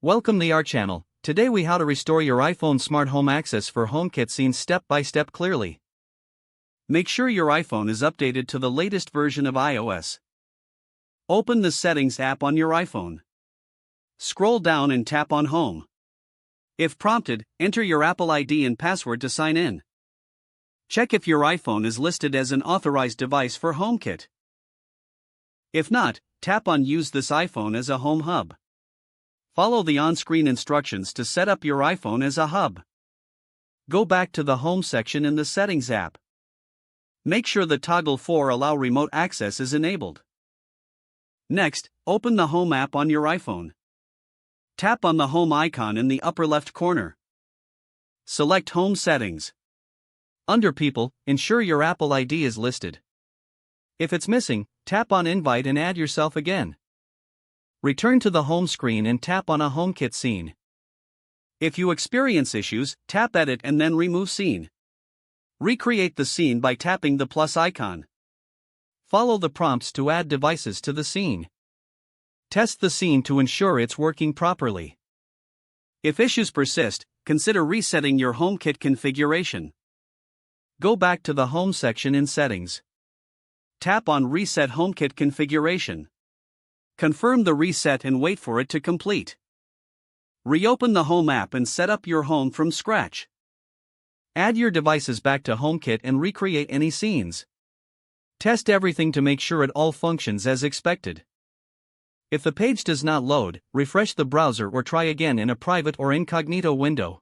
Welcome to our channel. Today we how to restore your iPhone smart home access for HomeKit scenes step by step clearly. Make sure your iPhone is updated to the latest version of iOS. Open the Settings app on your iPhone. Scroll down and tap on Home. If prompted, enter your Apple ID and password to sign in. Check if your iPhone is listed as an authorized device for HomeKit. If not, tap on Use this iPhone as a home hub. Follow the on-screen instructions to set up your iPhone as a hub. Go back to the Home section in the Settings app. Make sure the toggle for Allow Remote Access is enabled. Next, open the Home app on your iPhone. Tap on the Home icon in the upper left corner. Select Home Settings. Under People, ensure your Apple ID is listed. If it's missing, tap on Invite and add yourself again. Return to the home screen and tap on a HomeKit scene. If you experience issues, tap Edit and then Remove Scene. Recreate the scene by tapping the plus icon. Follow the prompts to add devices to the scene. Test the scene to ensure it's working properly. If issues persist, consider resetting your HomeKit configuration. Go back to the Home section in Settings. Tap on Reset HomeKit Configuration. Confirm the reset and wait for it to complete. Reopen the Home app and set up your home from scratch. Add your devices back to HomeKit and recreate any scenes. Test everything to make sure it all functions as expected. If the page does not load, refresh the browser or try again in a private or incognito window.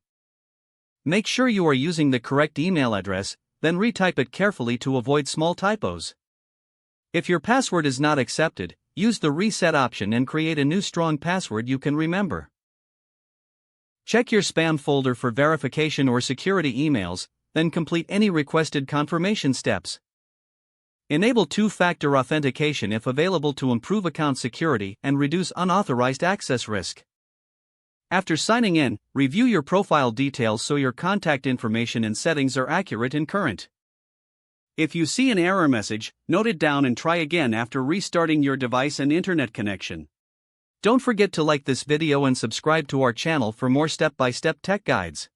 Make sure you are using the correct email address, then retype it carefully to avoid small typos. If your password is not accepted, use the reset option and create a new strong password you can remember. Check your spam folder for verification or security emails, then complete any requested confirmation steps. Enable two-factor authentication if available to improve account security and reduce unauthorized access risk. After signing in, review your profile details so your contact information and settings are accurate and current. If you see an error message, note it down and try again after restarting your device and internet connection. Don't forget to like this video and subscribe to our channel for more step-by-step tech guides.